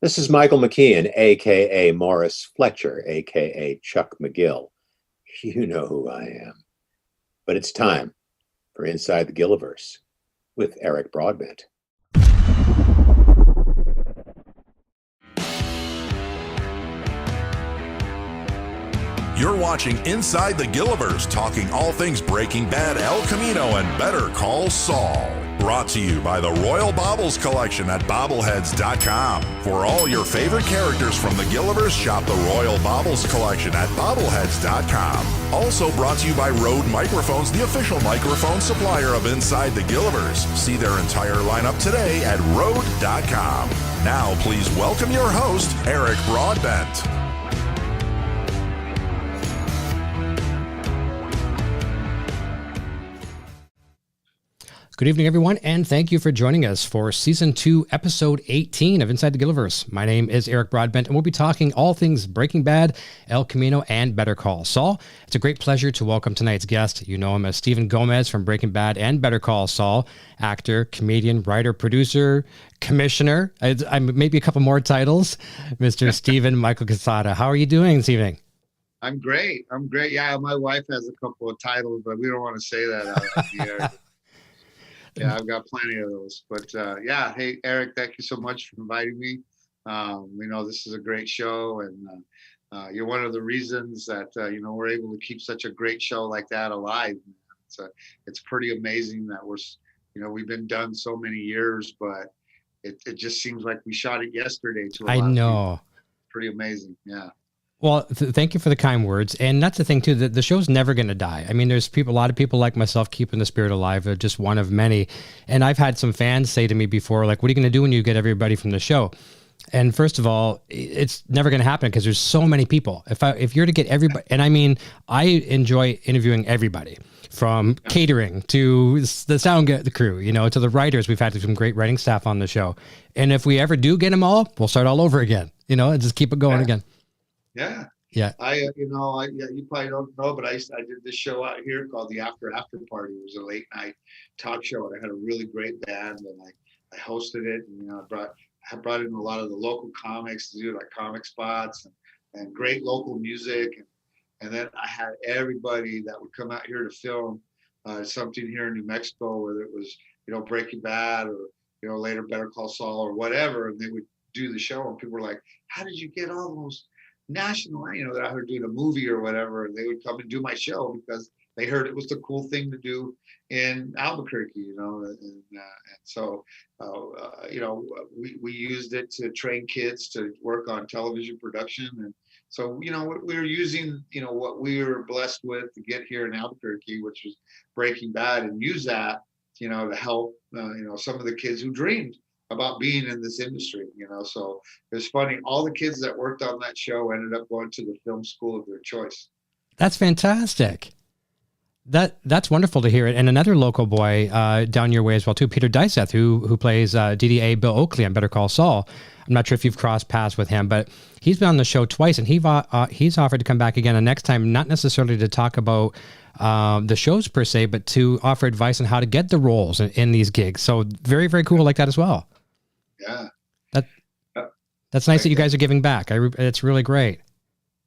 This is Michael McKeon, aka Morris Fletcher, aka Chuck McGill. You know who I am. But it's time for Inside the Gilliverse with Eric Broadbent. You're watching Inside the Gilliverse, talking all things Breaking Bad, El Camino, and Better Call Saul. Brought to you by the Royal Baubles Collection at bobbleheads.com. For all your favorite characters from the Gilliverse, shop the Royal Baubles Collection at bobbleheads.com. Also brought to you by Rode Microphones, the official microphone supplier of Inside the Gilliverse. See their entire lineup today at rode.com. Now please welcome your host, Eric Broadbent. Good evening, everyone, and thank you for joining us for Season 2, Episode 18 of Inside the Gilliverse. My name is Eric Broadbent, and we'll be talking all things Breaking Bad, El Camino, and Better Call Saul. It's a great pleasure to welcome tonight's guest. You know him as Steven Gomez from Breaking Bad and Better Call Saul, actor, comedian, writer, producer, commissioner, maybe a couple more titles, Mr. Steven Michael Quezada. How are you doing this evening? I'm great. Yeah, my wife has a couple of titles, but we don't want to say that out here. Yeah, I've got plenty of those. But yeah, hey, Eric, thank you so much for inviting me. We know this is a great show, and you're one of the reasons that, we're able to keep such a great show like that alive. It's pretty amazing that we've been done so many years, but it just seems like we shot it yesterday to a lot I know. Of people. Pretty amazing, yeah. Well, thank you for the kind words. And that's the thing, too, that the show's never going to die. I mean, there's a lot of people like myself keeping the spirit alive, just one of many. And I've had some fans say to me before, like, what are you going to do when you get everybody from the show? And first of all, it's never going to happen because there's so many people. If you're to get everybody, and I mean, I enjoy interviewing everybody from catering to the sound the crew, to the writers. We've had some great writing staff on the show. And if we ever do get them all, we'll start all over again, and just keep it going again. Yeah. Yeah. You probably don't know, but I did this show out here called the After Party. It was a late night talk show, and I had a really great band, and I hosted it, and I brought in a lot of the local comics to do like comic spots and great local music, and then I had everybody that would come out here to film something here in New Mexico, whether it was Breaking Bad or later Better Call Saul or whatever, and they would do the show, and people were like, "How did you get all those national, that I heard doing a movie or whatever?" And they would come and do my show because they heard it was the cool thing to do in Albuquerque, and so we used it to train kids to work on television production, and so we were using what we were blessed with to get here in Albuquerque, which was Breaking Bad, and use that to help some of the kids who dreamed about being in this industry, so it's funny. All the kids that worked on that show ended up going to the film school of their choice. That's fantastic. That's wonderful to hear it. And another local boy down your way as well too, Peter Dyseth, who plays DEA Bill Oakley on Better Call Saul. I'm not sure if you've crossed paths with him, but he's been on the show twice, and he's offered to come back again the next time, not necessarily to talk about the shows per se, but to offer advice on how to get the roles in these gigs. So very, very cool like that as well. Yeah. That's nice that you guys are giving back. It's really great.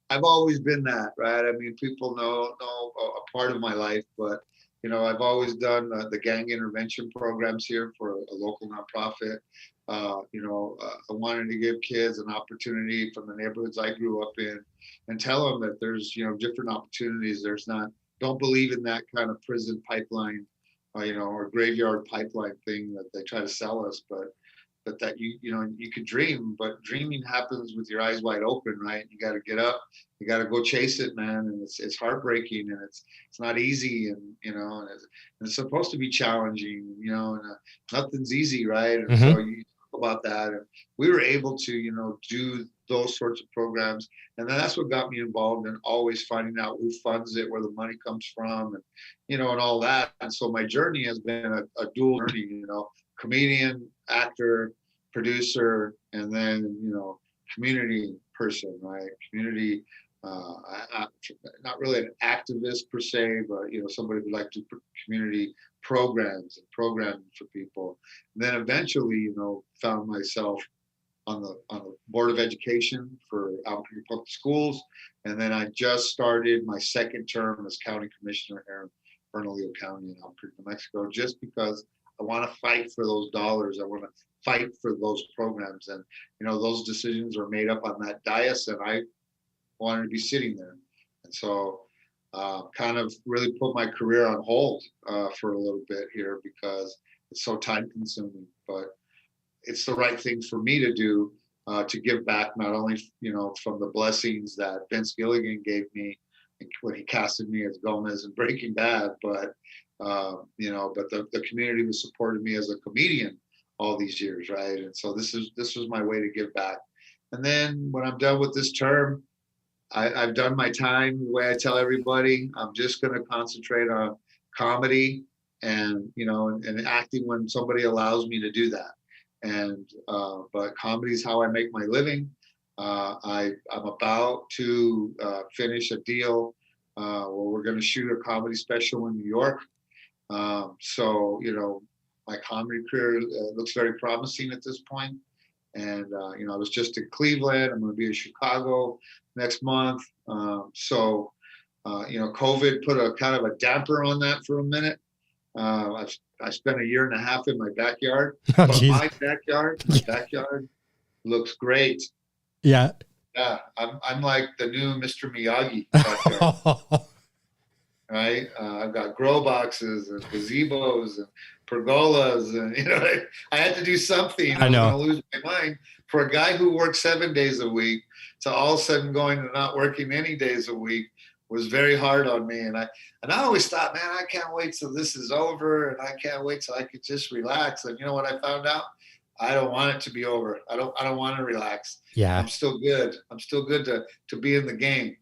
I've always been that, right? I mean, people know a part of my life, but I've always done the gang intervention programs here for a local nonprofit. I wanted to give kids an opportunity from the neighborhoods I grew up in, and tell them that there's different opportunities. Don't believe in that kind of prison pipeline, or graveyard pipeline thing that they try to sell us, but that you could dream, but dreaming happens with your eyes wide open, right? You got to get up, you got to go chase it, man, and it's heartbreaking, and it's not easy, and and it's supposed to be challenging, and nothing's easy, right? And so you talk about that, and we were able to do those sorts of programs, and then that's what got me involved in always finding out who funds it, where the money comes from, and and all that. And so my journey has been a dual journey, comedian, actor, producer, and then community person, right? Community, not really an activist per se, but somebody who like to do community programs and programming for people. And then eventually, found myself on the Board of Education for Albuquerque Public Schools, and then I just started my second term as County Commissioner here in Bernalillo County in Albuquerque, New Mexico, just because I want to fight for those dollars. I want to fight for those programs, and those decisions are made up on that dais, and I wanted to be sitting there, and so kind of really put my career on hold for a little bit here because it's so time consuming, but it's the right thing for me to do, to give back, not only from the blessings that Vince Gilligan gave me when he casted me as Gomez in Breaking Bad, but but the community who supported me as a comedian all these years, right? And so this was my way to give back. And then when I'm done with this term, I've done my time. The way I tell everybody, I'm just going to concentrate on comedy and and acting when somebody allows me to do that. And but comedy is how I make my living. I'm about to finish a deal where we're going to shoot a comedy special in New York. So my comedy career looks very promising at this point. And I was just in Cleveland. I'm going to be in Chicago next month. So COVID put a kind of a damper on that for a minute. I spent 1.5 years in my backyard. Oh, But my backyard looks great. Yeah. Yeah, I'm like the new Mr. Miyagi backyard. Right? I've got grow boxes and gazebos and pergolas, and I had to do something. I know. was going to lose my mind for a guy who works 7 days a week to all of a sudden going to not working any days a week was very hard on me. And I always thought, man, I can't wait till this is over, and I can't wait till I could just relax. And you know what I found out? I don't want it to be over. I don't want to relax. Yeah. I'm still good. I'm still good to be in the game,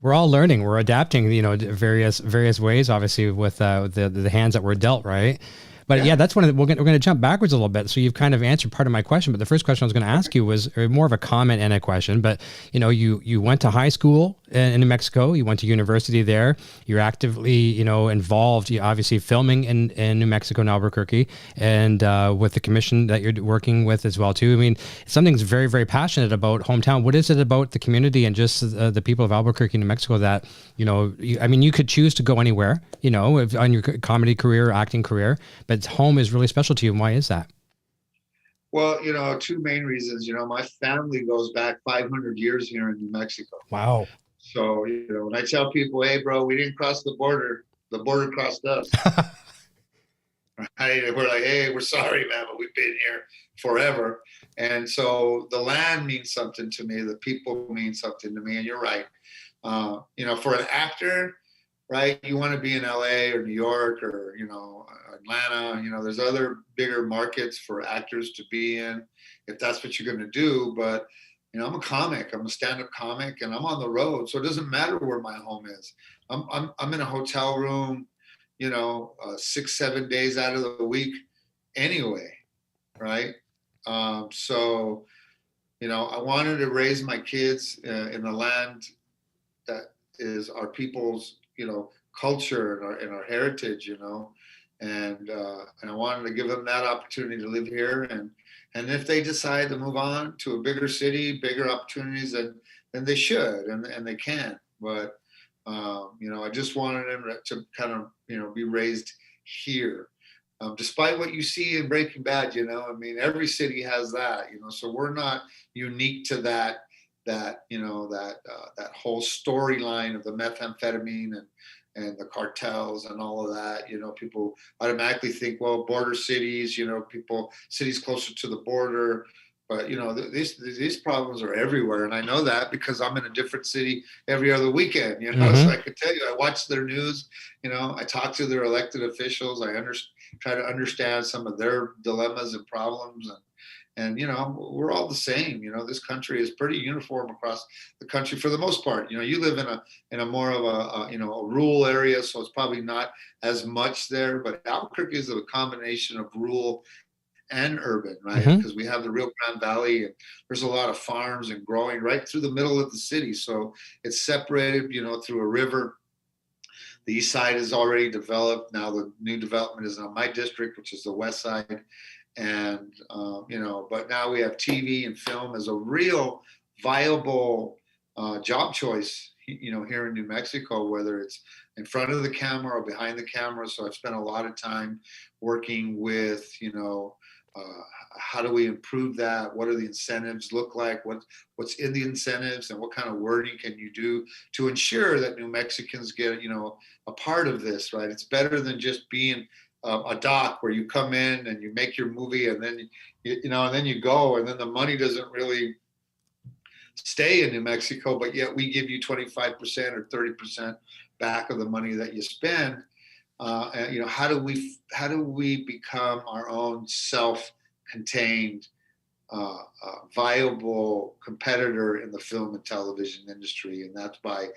We're all learning. We're adapting, various ways, obviously, with the hands that we're dealt, right? But yeah, that's one of we're going to jump backwards a little bit. So you've kind of answered part of my question, but the first question I was going to ask you was more of a comment and a question. But you went to high school in New Mexico. You went to university there. You're actively involved. You obviously filming in New Mexico and Albuquerque, and with the commission that you're working with as well too. I mean, something's very, very passionate about hometown. What is it about the community and just the people of Albuquerque, New Mexico that you could choose to go anywhere, on your comedy career, acting career, but home is really special to you. And why is that? Well, two main reasons. My family goes back 500 years here in New Mexico. Wow. So, when I tell people, hey, bro, we didn't cross the border crossed us. Right? We're like, hey, we're sorry, man, but we've been here forever. And so the land means something to me. The people mean something to me. And you're right. For an actor, right, you want to be in LA or New York or, Atlanta. There's other bigger markets for actors to be in if that's what you're going to do. But, I'm a comic. I'm a stand-up comic, and I'm on the road. So it doesn't matter where my home is. I'm in a hotel room, 6-7 days out of the week anyway, right? So, I wanted to raise my kids in the land that is our people's, culture and our heritage, and I wanted to give them that opportunity to live here. And if they decide to move on to a bigger city, bigger opportunities, then they should, and they can. But, I just wanted them to kind of, be raised here. Despite what you see in Breaking Bad, every city has that, so we're not unique to that whole storyline of the methamphetamine and the cartels and all of that. People automatically think, well, border cities, cities closer to the border. But, these problems are everywhere. And I know that because I'm in a different city every other weekend, Mm-hmm. So I could tell you, I watch their news, I talk to their elected officials. I try to understand some of their dilemmas and problems. And we're all the same. This country is pretty uniform across the country for the most part. You live in a more of a rural area, so it's probably not as much there. But Albuquerque is a combination of rural and urban, right? Mm-hmm. Because we have the Rio Grande Valley, and there's a lot of farms and growing right through the middle of the city. So it's separated, through a river. The east side is already developed. Now the new development is on my district, which is the west side. And, but now we have TV and film as a real viable job choice, here in New Mexico, whether it's in front of the camera or behind the camera. So I've spent a lot of time working with, how do we improve that? What do the incentives look like? What's in the incentives, and what kind of wording can you do to ensure that New Mexicans get, a part of this, right? It's better than just being a doc where you come in and you make your movie and then, and then you go, and then the money doesn't really stay in New Mexico, but yet we give you 25% or 30% back of the money that you spend. And how do we become our own self-contained, viable competitor in the film and television industry? And that's by,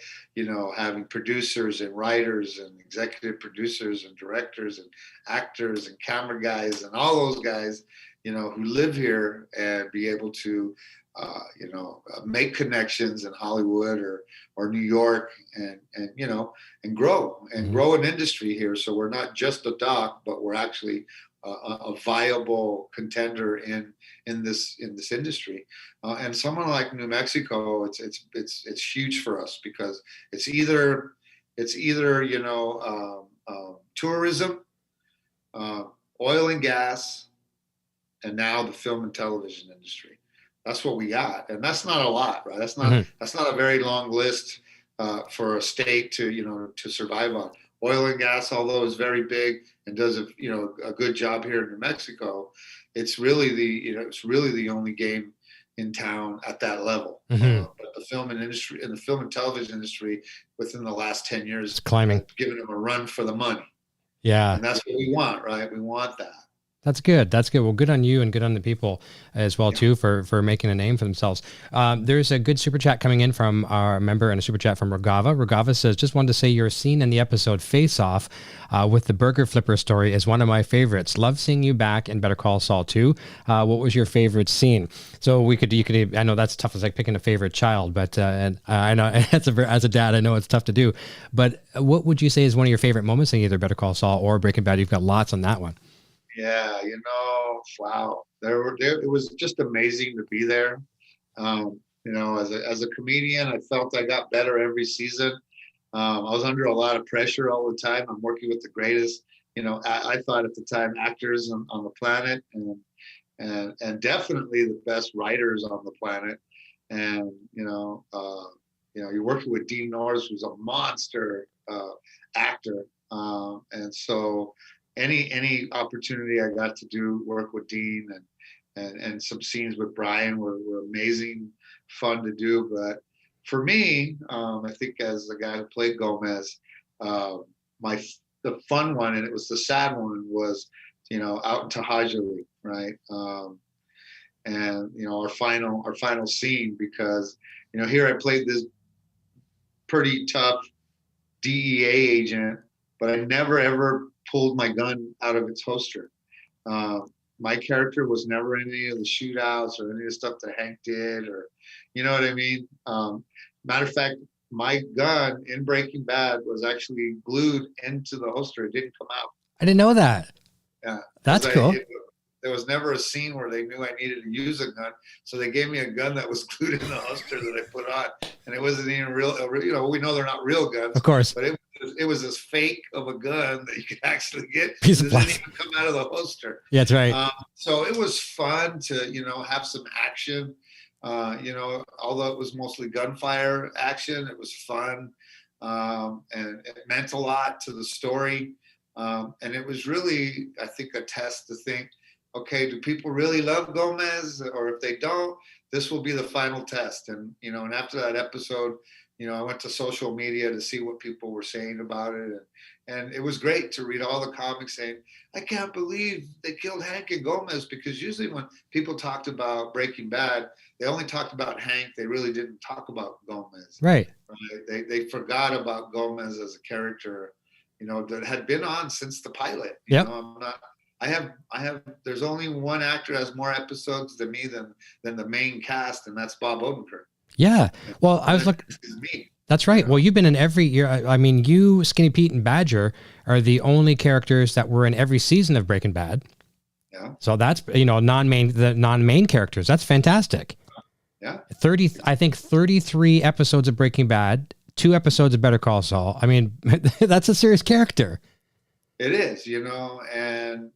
having producers and writers and executive producers and directors and actors and camera guys and all those guys, who live here, and be able to make connections in Hollywood or New York, and grow an industry here. So we're not just a doc, but we're actually a viable contender in this industry. And someone like New Mexico, it's huge for us, because it's either tourism, oil and gas, and now the film and television industry. That's what we got, and that's not a lot, right? That's not a very long list for a state to survive on. Oil and gas, although is very big and does a good job here in New Mexico, it's really the only game in town at that level. But the film and television industry within the last 10 years, it's climbing, giving them a run for the money. Yeah, and that's what we want, right? We want that. That's good. That's good. Well, good on you, and good on the people as well, too, for making a name for themselves. There's a good super chat coming in from our member, and a super chat from Ragava. Ragava says, just wanted to say your scene in the episode Face Off with the burger flipper story is one of my favorites. Love seeing you back in Better Call Saul 2. What was your favorite scene? So you could, I know that's tough. It's like picking a favorite child, but and I know as a dad, I know it's tough to do. But what would you say is one of your favorite moments in either Better Call Saul or Breaking Bad? You've got lots on that one. Yeah, wow. It was just amazing to be there. As a comedian, I felt I got better every season. I was under a lot of pressure all the time. I'm working with the greatest, I thought at the time, actors on the planet, and definitely the best writers on the planet. And you're working with Dean Norris, who's a monster actor, and so. Any opportunity I got to do work with Dean and some scenes with Brian were amazing, fun to do. But for me, I think as the guy who played Gomez, the fun one, and it was the sad one, was out in Tahajali, right? And our final scene, because here I played this pretty tough DEA agent, but I never ever pulled my gun out of its holster. My character was never in any of the shootouts or any of the stuff that Hank did, or you know what I mean? Matter of fact, my gun in Breaking Bad was actually glued into the holster. It didn't come out. I didn't know that. Yeah. That's cool. There was never a scene where they knew I needed to use a gun. So they gave me a gun that was glued in the holster that I put on. And it wasn't even real. We know they're not real guns. Of course. But it was as fake of a gun that you could actually get. Piece of it didn't even come out of the holster. Yeah, that's right. So it was fun to, have some action. Although it was mostly gunfire action, it was fun. And it meant a lot to the story. And it was really, I think, a test to think, okay, do people really love Gomez? Or if they don't, this will be the final test. And, and after that episode, I went to social media to see what people were saying about it. And it was great to read all the comics saying, I can't believe they killed Hank and Gomez, because usually when people talked about Breaking Bad, they only talked about Hank. They really didn't talk about Gomez. Right. They forgot about Gomez as a character, that had been on since the pilot. Yep. There's only one actor that has more episodes than me than the main cast, and that's Bob Odenkirk. Yeah. Well, I was looking. This is me. That's right. Well, you've been in every year. I mean, you, Skinny Pete, and Badger are the only characters that were in every season of Breaking Bad. Yeah. So that's, the non-main characters. That's fantastic. Yeah. 33 episodes of Breaking Bad, 2 episodes of Better Call Saul. I mean, that's a serious character. It is, and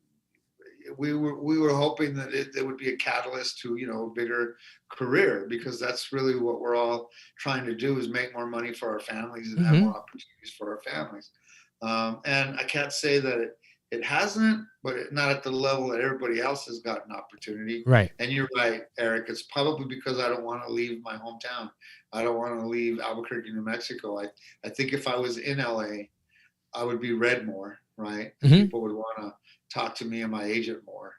we were hoping that it would be a catalyst to, a bigger career, because that's really what we're all trying to do, is make more money for our families and have more opportunities for our families. And I can't say that it hasn't, but not at the level that everybody else has gotten opportunity. Right. And you're right, Eric. It's probably because I don't want to leave my hometown. I don't want to leave Albuquerque, New Mexico. I think if I was in LA, I would be read more, right? People would want to talk to me and my agent more.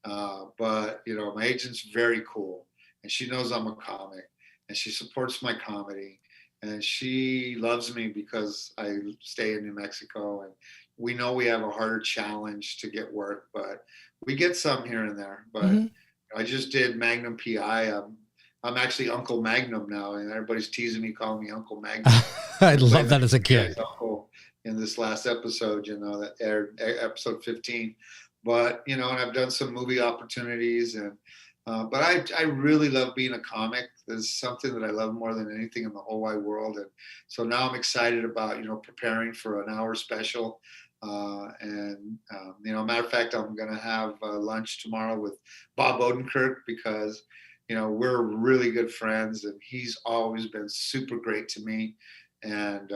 But, my agent's very cool, and she knows I'm a comic, and she supports my comedy, and she loves me because I stay in New Mexico, and we know we have a harder challenge to get work, but we get some here and there. But I just did Magnum PI. I'm actually Uncle Magnum now, and everybody's teasing me, calling me Uncle Magnum. I love that as a kid. Uncle in this last episode, that aired, episode 15. But, and I've done some movie opportunities, and but I really love being a comic. There's something that I love more than anything in the whole wide world. And so now I'm excited about, preparing for an hour special. Matter of fact, I'm going to have lunch tomorrow with Bob Odenkirk, because, we're really good friends, and he's always been super great to me. And,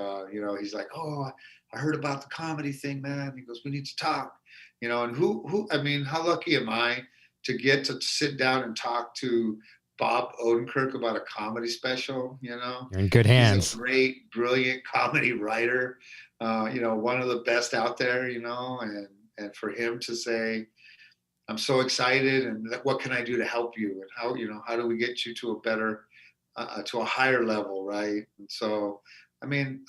he's like, oh, I heard about the comedy thing, man. He goes, we need to talk, and how lucky am I to get to sit down and talk to Bob Odenkirk about a comedy special. You're in good hands. He's a great, brilliant comedy writer, one of the best out there, and for him to say, I'm so excited, and what can I do to help you, and how do we get you to a better, to a higher level, right? And so,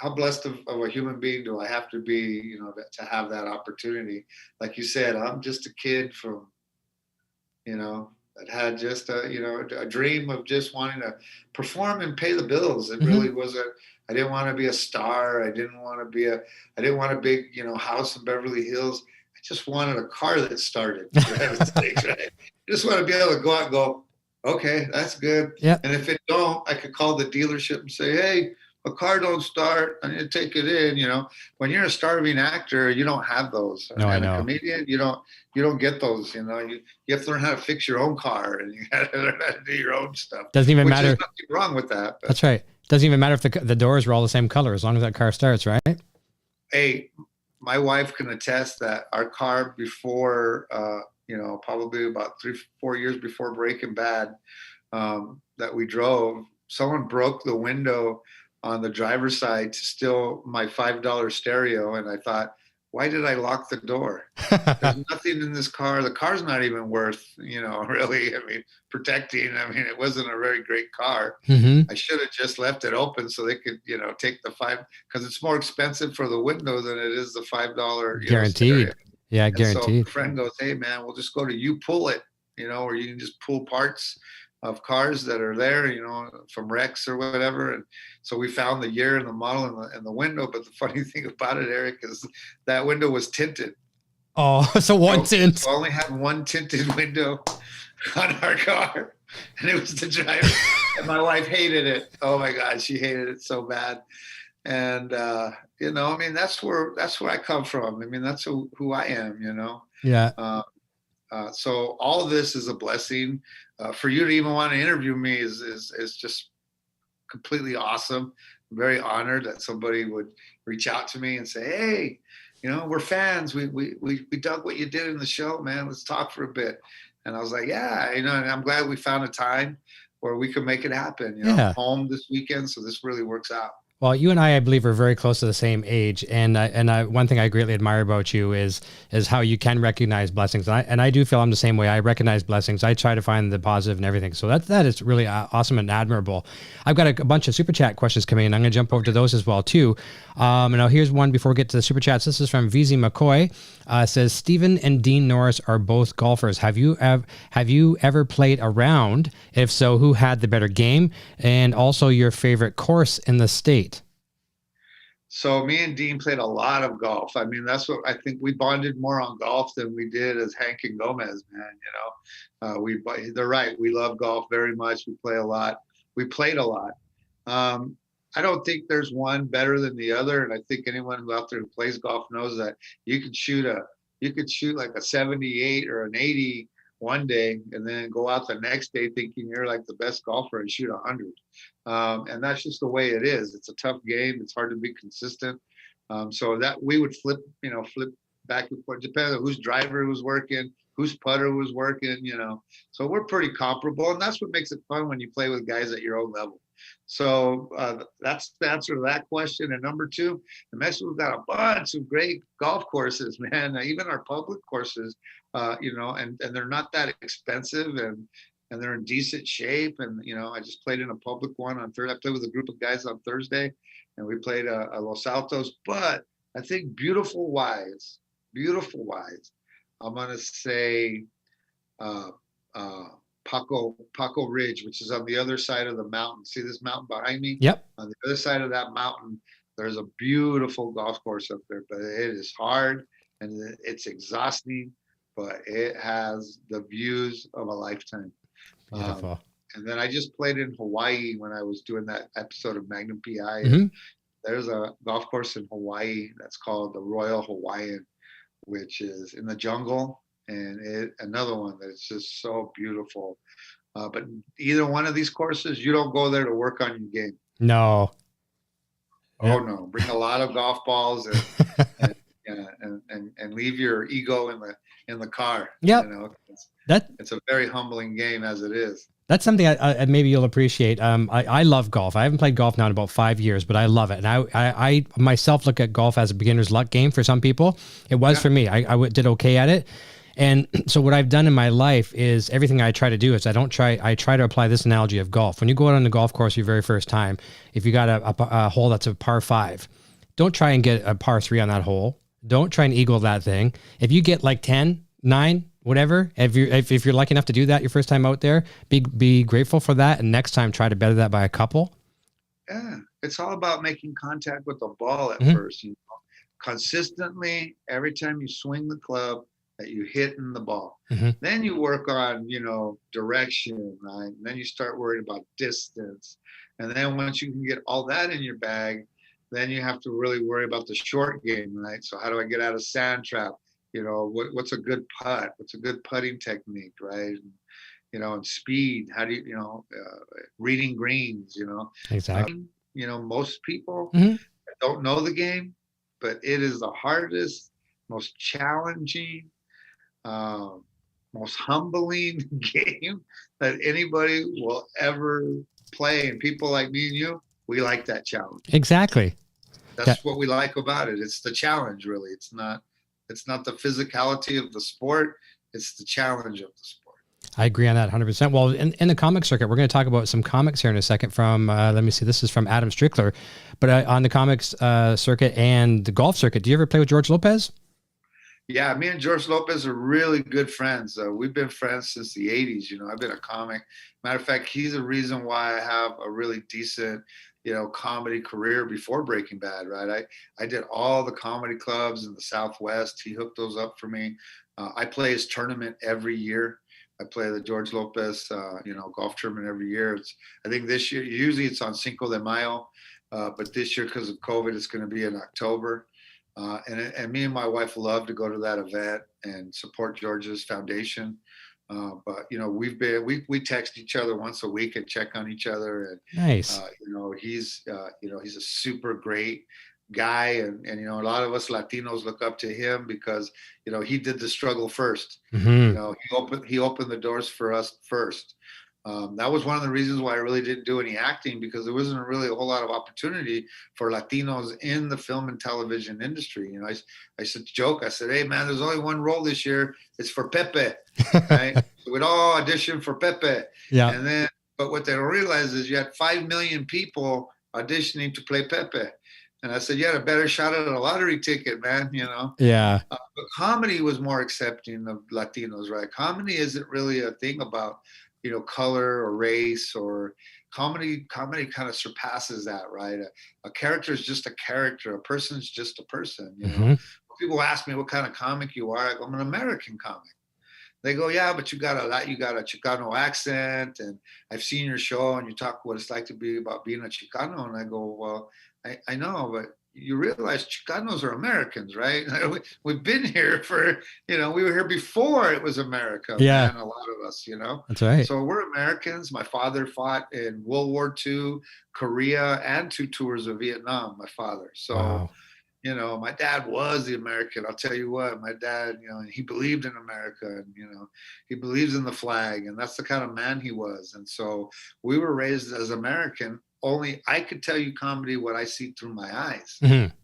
how blessed of a human being do I have to be, to have that opportunity? Like you said, I'm just a kid from, that had just a dream of just wanting to perform and pay the bills. It really wasn't. I didn't want to be a star. I didn't want a big, house in Beverly Hills. I just wanted a car that started. Right? I just want to be able to go out and go, okay, that's good. Yep. And if it don't, I could call the dealership and say, hey, a car don't start. I need to take it in. When you're a starving actor, you don't have those. No, and I know. A comedian, you don't get those. You have to learn how to fix your own car, and you got to learn how to do your own stuff. Doesn't even matter. There's nothing wrong with that. But, that's right. Doesn't even matter if the doors are all the same color, as long as that car starts, right? Hey, my wife can attest that our car before, probably about 3-4 years before Breaking Bad, that we drove, someone broke the window on the driver's side to steal my $5 stereo. And I thought, why did I lock the door? There's nothing in this car. The car's not even worth, really, protecting. It wasn't a very great car. I should have just left it open so they could, take the $5, because it's more expensive for the window than it is the $5. Guaranteed. Stereo. Yeah, And guaranteed. so a friend goes, hey man, we'll just go to You Pull It, or you can just pull parts of cars that are there, from wrecks or whatever. And so we found the year and the model in the window. But the funny thing about it, Eric, is that window was tinted. Oh, so one tint. We only had one tinted window on our car, and it was the driver. And my wife hated it. Oh my God, she hated it so bad. And that's where I come from. That's who I am. Yeah. So all of this is a blessing. For you to even want to interview me is just completely awesome. I'm very honored that somebody would reach out to me and say, hey, we're fans. We dug what you did in the show, man. Let's talk for a bit. And I was like, yeah, and I'm glad we found a time where we could make it happen. Home this weekend, so this really works out. Well, you and I believe, are very close to the same age, and one thing I greatly admire about you is how you can recognize blessings, and I do feel I'm the same way. I recognize blessings. I try to find the positive and everything. So that is really awesome and admirable. I've got a bunch of super chat questions coming in. I'm going to jump over to those as well too. And now here's one before we get to the super chats. This is from VZ McCoy. Says Stephen and Dean Norris are both golfers. Have you ever played a round? If so, who had the better game? And also your favorite course in the state? So me and Dean played a lot of golf. I mean, that's what I think we bonded more on golf than we did as Hank and Gomez, man. They're right. We love golf very much. We play a lot. We played a lot. I don't think there's one better than the other. And I think anyone who out there who plays golf knows that you could shoot like a 78 or an 80 one day and then go out the next day thinking you're like the best golfer and shoot 100. And that's just the way it is. It's a tough game. It's hard to be consistent. So that we would flip back and forth, depending on whose driver was working, whose putter was working, So we're pretty comparable. And that's what makes it fun when you play with guys at your own level. So that's the answer to that question. And number two, New Mexico's got a bunch of great golf courses, man. Even our public courses, and they're not that expensive and they're in decent shape. And, I just played in a public one on Thursday. I played with a group of guys on Thursday and we played a Los Altos. But I think beautiful wise, I'm going to say Paco Ridge, which is on the other side of the mountain. See this mountain behind me? Yep. On the other side of that mountain, there's a beautiful golf course up there, but it is hard and it's exhausting, but it has the views of a lifetime. Beautiful. And then I just played in Hawaii when I was doing that episode of Magnum PI. Mm-hmm. There's a golf course in Hawaii that's called the Royal Hawaiian, which is in the jungle. And another one that's just so beautiful. But either one of these courses, you don't go there to work on your game. No. Oh no! Bring a lot of golf balls and leave your ego in the car. Yeah. It's a very humbling game as it is. That's something I maybe you'll appreciate. I love golf. I haven't played golf now in about 5 years, but I love it. And I myself look at golf as a beginner's luck game for some people. It was for me. I did okay at it. And so what I've done in my life is everything I try to do is I try to apply this analogy of golf. When you go out on the golf course your very first time, if you got a hole that's a par 5, don't try and get a par 3 on that hole. Don't try and eagle that thing. If you get like 10, 9, whatever, if you're lucky enough to do that your first time out there, be grateful for that. And next time try to better that by a couple. Yeah. It's all about making contact with the ball at first, consistently every time you swing the club, that you hit in the ball. Then you work on, direction, right? And then you start worrying about distance. And then once you can get all that in your bag, then you have to really worry about the short game, right? So how do I get out of sand trap? What's a good putt? What's a good putting technique, right? And speed. How do you, reading greens, Exactly. Most people don't know the game, but it is the hardest, most challenging, most humbling game that anybody will ever play. And people like me and you, we like that challenge. Exactly. That's what we like about it. It's the challenge, really. It's not the physicality of the sport. It's the challenge of the sport. I agree on that 100%. Well, in the comic circuit, we're going to talk about some comics here in a second from, let me see, this is from Adam Strickler. But on the comics circuit and the golf circuit, do you ever play with George Lopez? Yeah, me and George Lopez are really good friends. We've been friends since the 80s. I've been a comic. Matter of fact, he's the reason why I have a really decent, comedy career before Breaking Bad, right? I did all the comedy clubs in the Southwest. He hooked those up for me. I play his tournament every year. I play the George Lopez, golf tournament every year. I think this year, usually it's on Cinco de Mayo, but this year, because of COVID, it's going to be in October. And me and my wife love to go to that event and support George's foundation. But we text each other once a week and check on each other. And nice. He's a super great guy, and a lot of us Latinos look up to him because he did the struggle first. He opened the doors for us first. That was one of the reasons why I really didn't do any acting, because there wasn't really a whole lot of opportunity for Latinos in the film and television industry. I said, joke, I said, hey man, there's only one role this year. It's for Pepe, right? So we'd all audition for Pepe. Yeah. But what they don't realize is you had 5 million people auditioning to play Pepe. And I said, you had a better shot at a lottery ticket, man, you know? Yeah. But comedy was more accepting of Latinos, right? Comedy isn't really a thing about, you know, color or race or comedy kind of surpasses that, right? A character is just a character. A person's just a person, you know? Mm-hmm. People ask me what kind of comic you are. I go, I'm an American comic. They go, yeah, but you got a Chicano accent, and I've seen your show, and you talk what it's like to be about being a Chicano. And I go, well, I know, but you realize Chicanos are Americans, right? We've been here for, you know, we were here before it was America. Yeah, man, a lot of us, you know. That's right. So we're Americans. My father fought in World War II, Korea, and 2 tours of Vietnam. My father, so. Wow. You know, my dad was the American. I'll tell you what, my dad, you know, he believed in America, and, you know, he believes in the flag, and that's the kind of man he was. And so we were raised as American, only I could tell you comedy what I see through my eyes. Mm-hmm.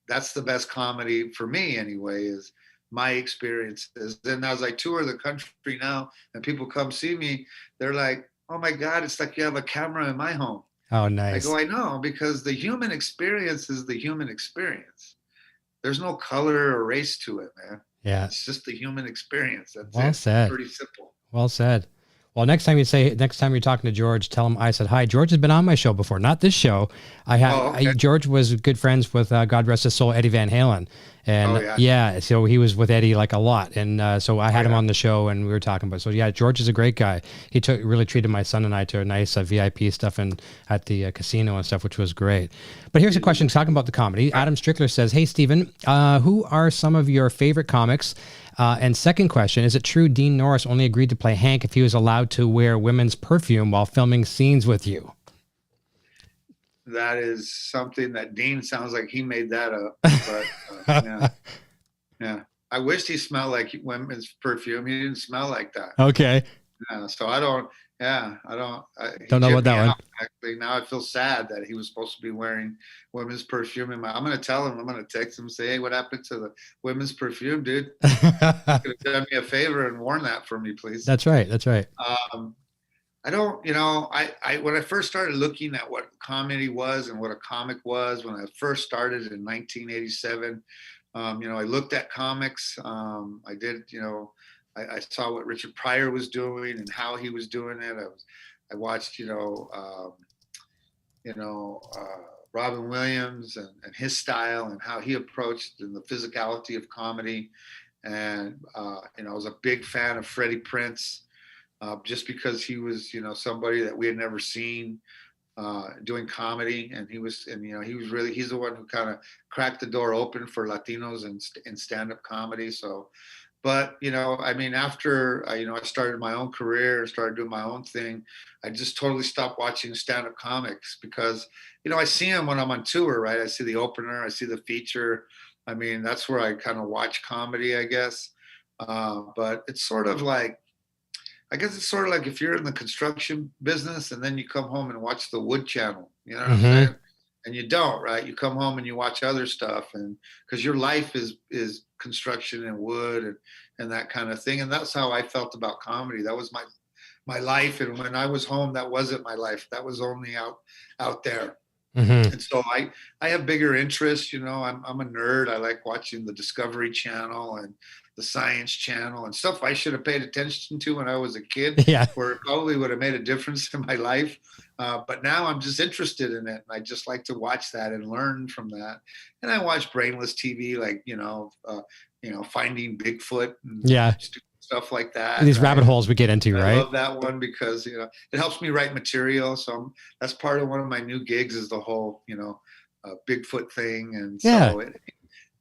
That's the best comedy for me anyway, is my experiences. And as I tour the country now and people come see me, they're like, oh my God, it's like you have a camera in my home. Oh, nice. I go, I know, because the human experience is the human experience. There's no color or race to it, man. Yeah. It's just the human experience. That's well it. said. Pretty simple. Well said. Well, next time you're talking to George, tell him I said hi. George has been on my show before, not this show. George was good friends with God rest his soul, Eddie Van Halen, and so he was with Eddie like a lot, and so I had him on the show, and we were talking about. So yeah, George is a great guy. He really treated my son and I to a nice VIP stuff at the casino and stuff, which was great. But here's a question talking about the comedy. Adam Strickler says, "Hey Steven, who are some of your favorite comics?" And second question, is it true Dean Norris only agreed to play Hank if he was allowed to wear women's perfume while filming scenes with you? That is something that Dean sounds like he made that up. But yeah. I wished he smelled like women's perfume. He didn't smell like that. Okay. Yeah, so I don't know about that one. Actually, now I feel sad that he was supposed to be wearing women's perfume. I'm going to tell him. I'm going to text him, say, "Hey, what happened to the women's perfume, dude? You could have done me a favor and worn that for me, please." That's right. I don't, you know, I when I first started looking at what comedy was and what a comic was, when I first started in 1987, you know, I looked at comics. I did, you know. I saw what Richard Pryor was doing and how he was doing it. I watched, Robin Williams and his style and how he approached and the physicality of comedy. And, I was a big fan of Freddie Prinze, just because he was, you know, somebody that we had never seen doing comedy. And he's the one who kind of cracked the door open for Latinos in stand-up comedy. So, but, you know, I mean, after, I started my own career, started doing my own thing, I just totally stopped watching stand-up comics because, you know, I see them when I'm on tour, right? I see the opener, I see the feature. I mean, that's where I kind of watch comedy, I guess. But it's sort of like, if you're in the construction business and then you come home and watch the Wood Channel, you know what I'm saying? And you don't, right? You come home and you watch other stuff, and because your life is construction and wood and that kind of thing. And that's how I felt about comedy. That was my life. And when I was home, that wasn't my life. That was only out there. Mm-hmm. And so I have bigger interests, you know. I'm a nerd. I like watching the Discovery Channel and the Science Channel and stuff I should have paid attention to when I was a kid, where it probably would have made a difference in my life. But now I'm just interested in it. And I just like to watch that and learn from that. And I watch brainless TV, like, Finding Bigfoot and stuff like that. These rabbit holes we get into, right? I love that one because, you know, it helps me write material. So that's part of one of my new gigs is the whole, Bigfoot thing. And so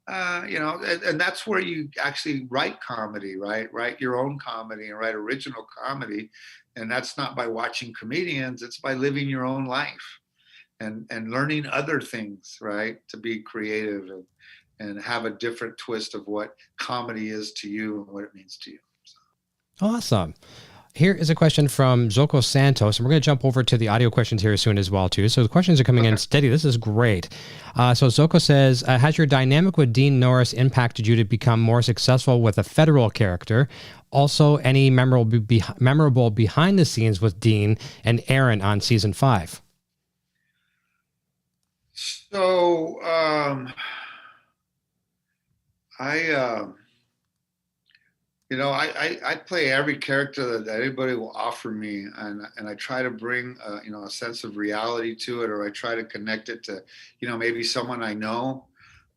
and that's where you actually write comedy, right? Write your own comedy and write original comedy. And that's not by watching comedians, it's by living your own life and learning other things, right? To be creative and have a different twist of what comedy is to you and what it means to you. So. Awesome. Here is a question from Zoko Santos, and we're going to jump over to the audio questions here soon as well, too. So the questions are coming in steady. This is great. So Zoko says, has your dynamic with Dean Norris impacted you to become more successful with a federal character? Also, any memorable behind the scenes with Dean and Aaron on season 5? So I I play every character that anybody will offer me, and I try to bring a sense of reality to it, or I try to connect it to maybe someone I know.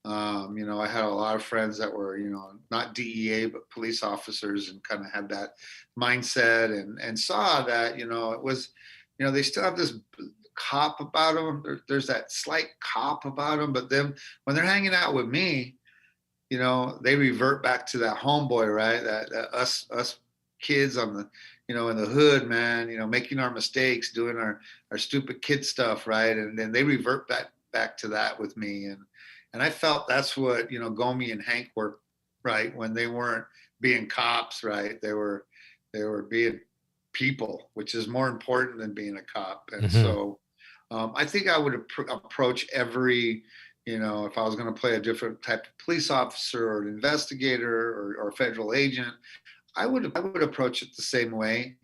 I had a lot of friends that were not DEA but police officers, and kind of had that mindset, and saw that it was they still have this cop about them. There's that slight cop about them, but then when they're hanging out with me, they revert back to that homeboy, right? That us kids on the, in the hood, man, making our mistakes, doing our stupid kid stuff, right? And then they revert back to that with me. And I felt that's what, Gomi and Hank were, right? When they weren't being cops, right? They were being people, which is more important than being a cop. And so I think I would approach every, if I was going to play a different type of police officer or an investigator or a federal agent, I would approach it the same way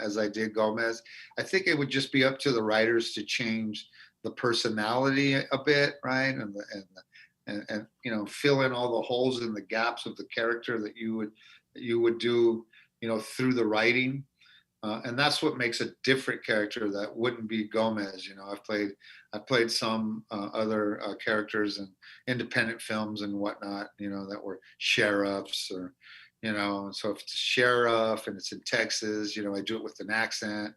as I did Gomez. I think it would just be up to the writers to change the personality a bit, right? And fill in all the holes and the gaps of the character that you would do, through the writing. And that's what makes a different character that wouldn't be Gomez. I've played some other characters in independent films and whatnot, that were sheriffs or, so if it's a sheriff and it's in Texas, I do it with an accent,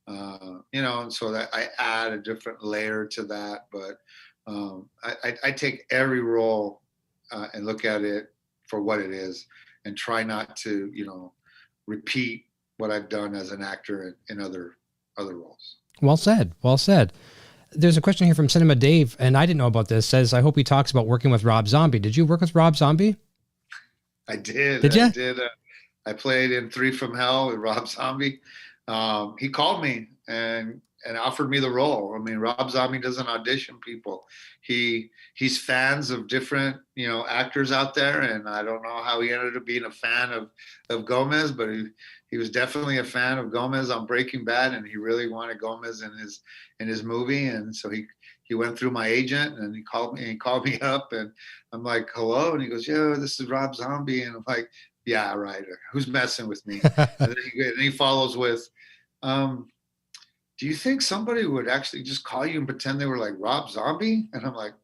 and so that I add a different layer to that. But I take every role and look at it for what it is, and try not to, repeat what I've done as an actor in other roles. Well said. Well said. There's a question here from Cinema Dave, and I didn't know about this. Says, I hope he talks about working with Rob Zombie. Did you work with Rob Zombie? I did. Did you? I did. I played in 3 from Hell with Rob Zombie. He called me and offered me the role. I mean, Rob Zombie doesn't audition people. He's fans of different, actors out there, and I don't know how he ended up being a fan of Gomez, but he was definitely a fan of Gomez on Breaking Bad, and he really wanted Gomez in his movie, and so he went through my agent, and he called me up, and I'm like, hello, and he goes, yeah, this is Rob Zombie, and I'm like, yeah, right, who's messing with me? And then he follows with, do you think somebody would actually just call you and pretend they were like Rob Zombie? And I'm like,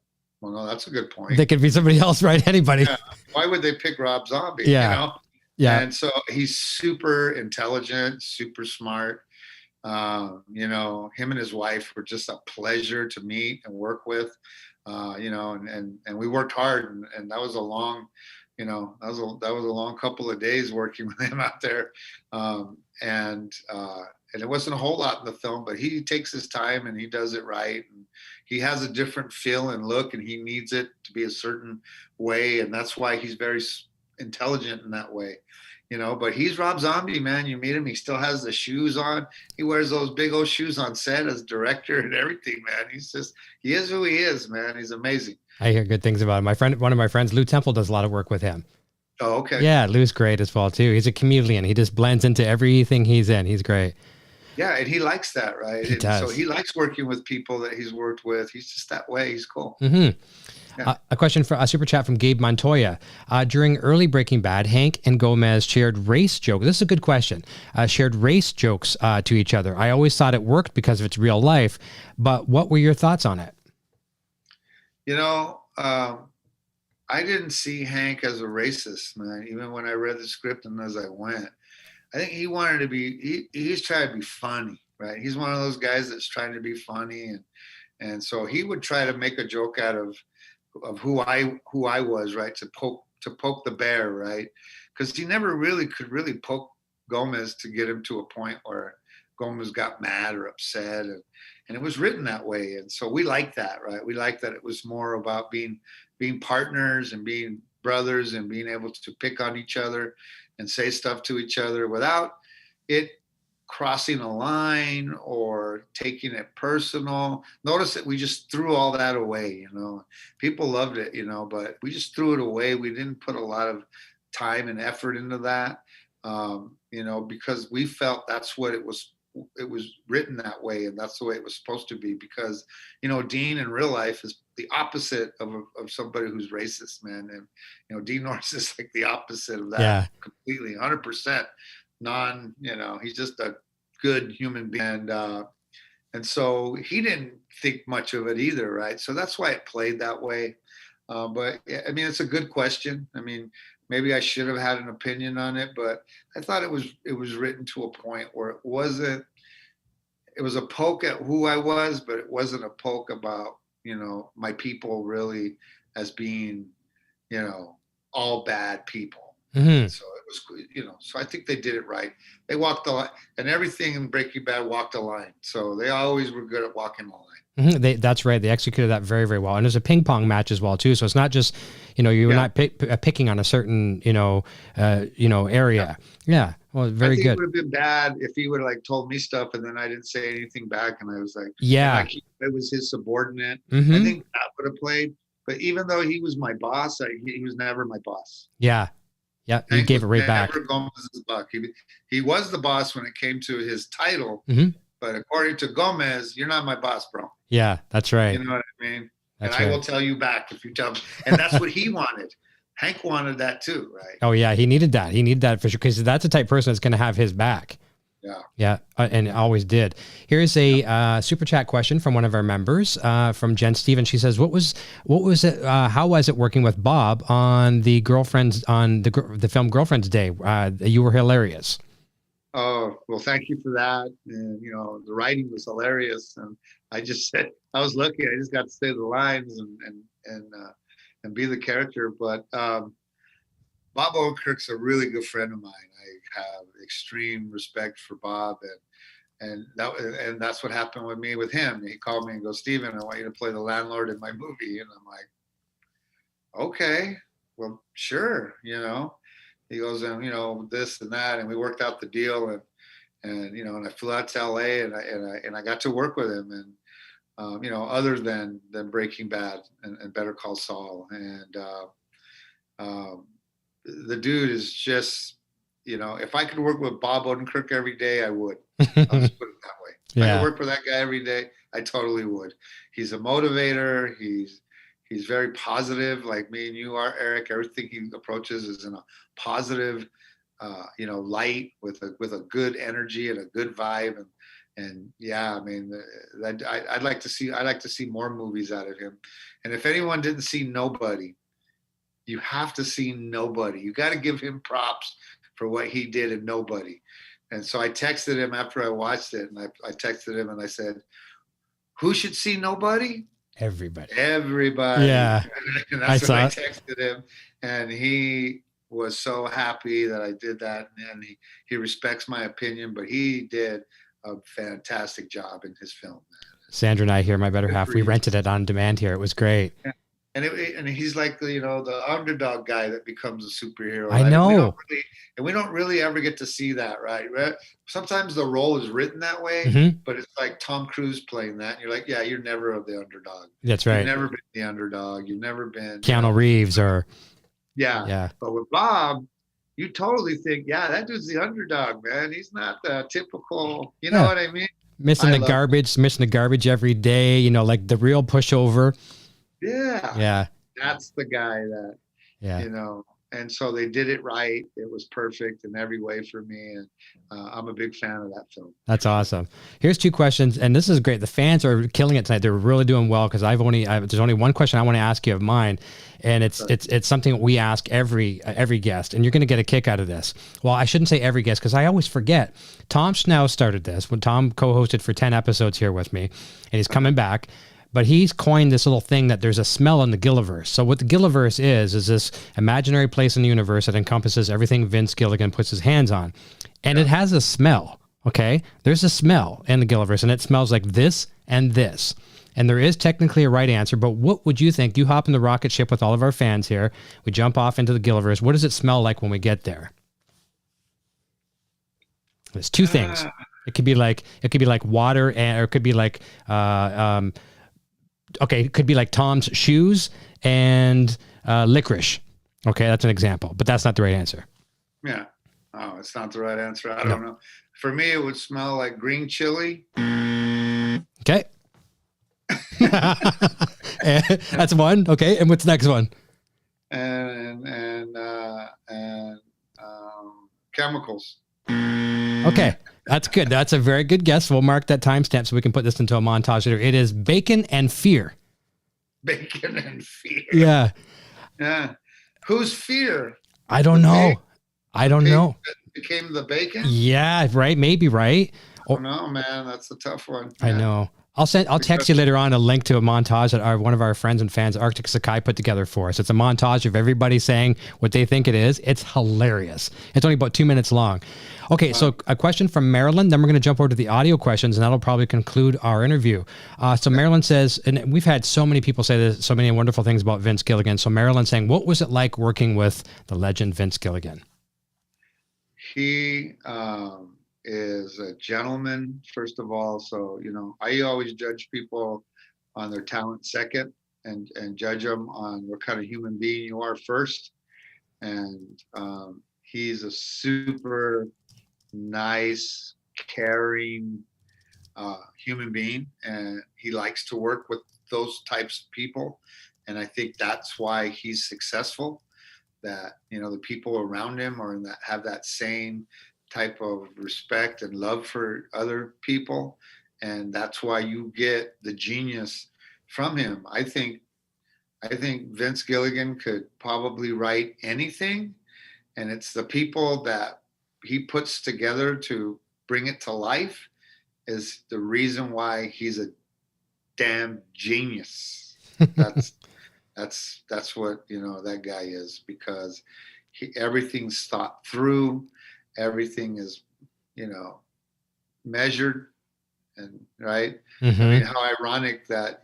well, no, that's a good point. They could be somebody else, right? Anybody. Yeah. Why would they pick Rob Zombie? Yeah. Yeah. And so he's super intelligent, super smart. Him and his wife were just a pleasure to meet and work with. And we worked hard, and that was a long, that was a long couple of days working with him out there. And it wasn't a whole lot in the film, but he takes his time and he does it right. And he has a different feel and look, and he needs it to be a certain way. And that's why he's very intelligent in that way, but he's Rob Zombie, man. You meet him, he still has the shoes on. He wears those big old shoes on set as director and everything, man. He is who he is, man. He's amazing. I hear good things about him. One of my friends, Lou Temple, does a lot of work with him. Oh, okay. Yeah, Lou's great as well, too. He's a chameleon. He just blends into everything he's in. He's great. Yeah, and he likes that, right? He does. So he likes working with people that he's worked with. He's just that way. He's cool. Mm-hmm. Yeah. A question for a super chat from Gabe Montoya. During early Breaking Bad, Hank and Gomez shared race jokes. This is a good question. Shared race jokes to each other. I always thought it worked because of its real life, but what were your thoughts on it? I didn't see Hank as a racist, man, even when I read the script and as I went. I think he wanted to be, he's trying to be funny, right? He's one of those guys that's trying to be funny. And so he would try to make a joke out of who I was, right? To poke the bear, right? Because he never could really poke Gomez to get him to a point where Gomez got mad or upset. And it was written that way. And so we like that, right? We like that it was more about being partners and being brothers and being able to pick on each other and say stuff to each other without it crossing a line or taking it personal. Notice that we just threw all that away, People loved it, but we just threw it away. We didn't put a lot of time and effort into that, because we felt that's what it was it was written that way, and that's the way it was supposed to be, because, you know, Dean in real life is the opposite of somebody who's racist, man. And, you know, Dean Norris is like the opposite of that, completely, 100% you know, he's just a good human being. And so he didn't think much of it either, right? So that's why it played that way. But I mean, it's a good question. I mean, maybe I should have had an opinion on it, but I thought it was written to a point where it was a poke at who I was, but it wasn't a poke about, you know, my people really as being, you know, all bad people. Mm-hmm. So it was, you know, so I think they did it right. They walked the line, and everything in Breaking Bad walked a line. So they always were good at walking the line. Mm-hmm. That's right. They executed that very, very well. And there's a ping pong match as well too. So it's not just, you know, you were not picking on a certain, you know, area. Yeah. Well, very good. It would have been bad if he would have like told me stuff and then I didn't say anything back, and I was like, it was his subordinate. Mm-hmm. I think that would have played. But even though he was my boss, he was never my boss. Yeah. Yeah, you gave it right back. Gomez's buck. He was the boss when it came to his title, but according to Gomez, you're not my boss, bro. Yeah, that's right. You know what I mean? That's right. I will tell you back if you tell me. And that's what he wanted. Hank wanted that too, right? Oh yeah, he needed that. He needed that for sure, because that's the type of person that's going to have his back. Yeah. Yeah, and always did. Here's a super chat question from one of our members, from Jen Steven. She says, "What was it? How was it working with Bob on the film Girlfriend's Day? You were hilarious." Oh, well, thank you for that. And, you know, the writing was hilarious, and I just said I was lucky. I just got to say the lines and be the character. But Bob Odenkirk's a really good friend of mine. I have extreme respect for Bob, and that's what happened with me with him. He called me and goes, "Steven, I want you to play the landlord in my movie." And I'm like, "Okay, well, sure." You know, he goes, and you know, this and that, and we worked out the deal, and you know, and I flew out to LA, and I got to work with him, and you know, other than Breaking Bad and Better Call Saul, and the dude is just, you know, if I could work with Bob Odenkirk every day, I would. I'll just put it that way. If I could work with that guy every day, I totally would. He's a motivator. He's very positive, like me and you are, Eric. Everything he approaches is in a positive, you know, light with a good energy and a good vibe. And yeah, I mean, I'd like to see more movies out of him. And if anyone didn't see Nobody, you have to see Nobody. You got to give him props for what he did in Nobody. And so I texted him after I watched it, and I texted him and I said, "Who should see Nobody?" Everybody. Yeah. And that's when I texted him, and he was so happy that I did that. And he respects my opinion, but he did a fantastic job in his film, man. Sandra and I here, my better half, we rented it on demand here. It was great. Yeah. And he's like, you know, the underdog guy that becomes a superhero. I know. We don't really ever get to see that, right? Sometimes the role is written that way, but it's like Tom Cruise playing that. And you're like, yeah, you're never the underdog. That's right. You've never been the underdog. You've never been Keanu Reeves or. Yeah. But with Bob, you totally think, yeah, that dude's the underdog, man. He's not the typical, you know what I mean? Missing the garbage every day, you know, like the real pushover. Yeah. That's the guy that, you know, and so they did it right. It was perfect in every way for me. And I'm a big fan of that film. That's awesome. Here's two questions. And this is great. The fans are killing it tonight. They're really doing well, because there's only one question I want to ask you of mine. And it's something we ask every guest, and you're going to get a kick out of this. Well, I shouldn't say every guest, because I always forget. Tom Schnauz started this when Tom co-hosted for 10 episodes here with me, and he's coming back. But he's coined this little thing that there's a smell in the Gilliverse. So what the Gilliverse is this imaginary place in the universe that encompasses everything Vince Gilligan puts his hands on. And it has a smell, okay? There's a smell in the Gilliverse, and it smells like this and this. And there is technically a right answer, but what would you think? You hop in the rocket ship with all of our fans here. We jump off into the Gilliverse. What does it smell like when we get there? There's two things. It could be like water, or it could be like it could be like Tom's shoes and licorice. Okay, that's an example, but that's not the right answer. Yeah. Oh, it's not the right answer. I don't know. For me, it would smell like green chili. Okay. That's one. Okay. And what's the next one? And chemicals. Okay. That's good. That's a very good guess. We'll mark that timestamp so we can put this into a montage later. It is bacon and fear. Bacon and fear. Yeah. Yeah. Who's fear? I don't know. I don't know. Became the bacon? Yeah, right. Maybe, right? Oh no, man, that's a tough one. I know. I'll text you later on a link to a montage that one of our friends and fans, Arctic Sakai, put together for us. It's a montage of everybody saying what they think it is. It's hilarious. It's only about 2 minutes long. Okay, so a question from Marilyn, then we're going to jump over to the audio questions, and that'll probably conclude our interview. So Marilyn says, and we've had so many people say this, so many wonderful things about Vince Gilligan. So Marilyn saying, what was it like working with the legend Vince Gilligan? He is a gentleman, first of all. So, I always judge people on their talent second and judge them on what kind of human being you are first. And he's a super nice, caring human being. And he likes to work with those types of people. And I think that's why he's successful, that, the people around him have that same type of respect and love for other people, and that's why you get the genius from him. I think Vince Gilligan could probably write anything, and it's the people that he puts together to bring it to life is the reason why he's a damn genius. That's what that guy is, because everything's thought through. Everything is, measured and right. Mm-hmm. I mean, how ironic that,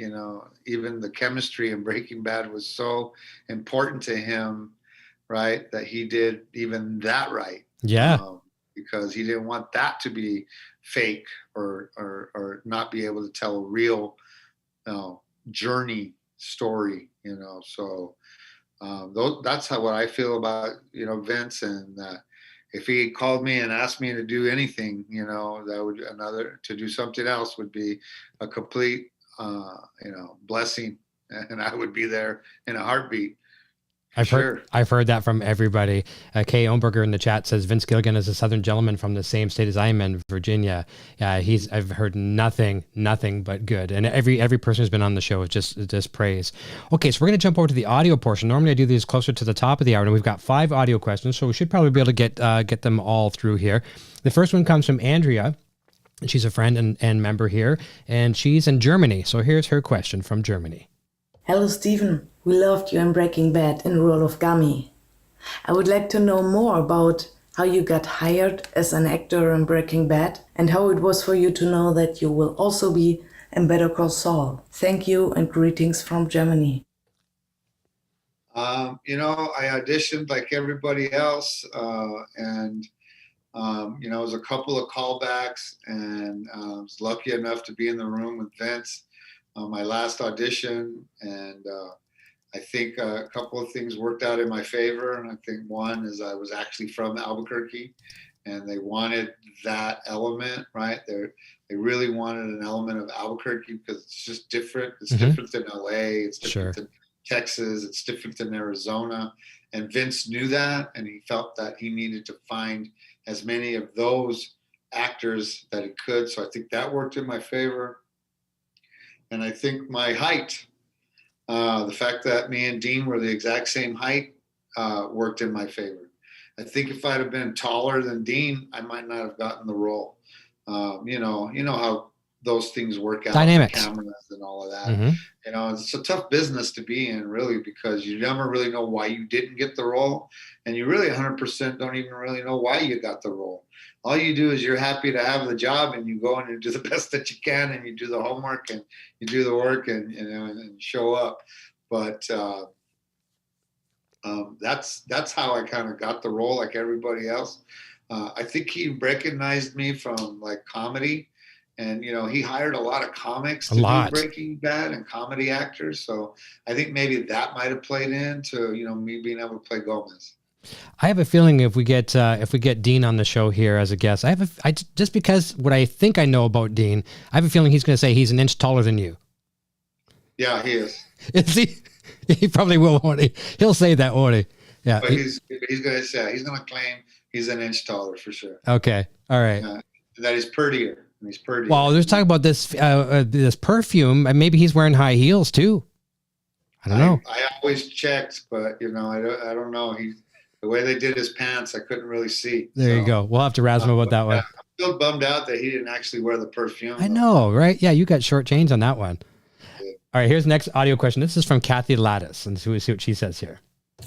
even the chemistry in Breaking Bad was so important to him, right? That he did even that right. Yeah. Because he didn't want that to be fake or not be able to tell a real, journey story, So that's what I feel about, Vince, and if he called me and asked me to do anything, to do something else would be a complete, blessing, and I would be there in a heartbeat. I've heard that from everybody. Kay Omberger in the chat says Vince Gilligan is a Southern gentleman from the same state as I am in, Virginia. Yeah, I've heard nothing but good, and every person who's been on the show is just praise. Okay, so we're going to jump over to the audio portion. Normally I do these closer to the top of the hour, and we've got 5 audio questions, so we should probably be able to get them all through here. The first one comes from Andrea. She's a friend and member here, and she's in Germany. So here's her question from Germany. Hello, Steven. We loved you in Breaking Bad in the role of Gummy. I would like to know more about how you got hired as an actor in Breaking Bad and how it was for you to know that you will also be in Better Call Saul. Thank you and greetings from Germany. I auditioned like everybody else, and it was a couple of callbacks, and I was lucky enough to be in the room with Vince on my last audition, and I think a couple of things worked out in my favor. And I think one is I was actually from Albuquerque, and they wanted that element, right? They really wanted an element of Albuquerque because it's just different. It's different than LA. It's different than Texas. It's different than Arizona. And Vince knew that, and he felt that he needed to find as many of those actors that he could. So I think that worked in my favor. And I think my height, the fact that me and Dean were the exact same height, worked in my favor. I think if I'd have been taller than Dean, I might not have gotten the role. You know how those things work out. Dynamics. The cameras and all of that. It's a tough business to be in, really, because you never really know why you didn't get the role. And you really 100% don't even really know why you got the role. All you do is you're happy to have the job, and you go in and do the best that you can, and you do the homework and you do the work and show up. But that's how I kind of got the role, like everybody else. I think he recognized me from like comedy, and he hired a lot of comics to do Breaking Bad and comedy actors. So I think maybe that might have played into me being able to play Gomez. I have a feeling if we get Dean on the show here as a guest, just because what I think I know about Dean, I have a feeling he's going to say he's an inch taller than you. Yeah, he is. Is he? He probably will, won't he? He'll say that, won't he? Yeah. But he's going to say, he's going to claim he's an inch taller for sure. Okay. All right. That he's prettier. He's prettier. Well, there's talking about this perfume, and maybe he's wearing high heels too. I don't know. I always checked, but I don't know. The way they did his pants, I couldn't really see. There you go. We'll have to razz him about that one. I'm still bummed out that he didn't actually wear the perfume. I know, right? Yeah, you got short change on that one. Yeah. All right, here's the next audio question. This is from Kathy Lattice, and see what she says here.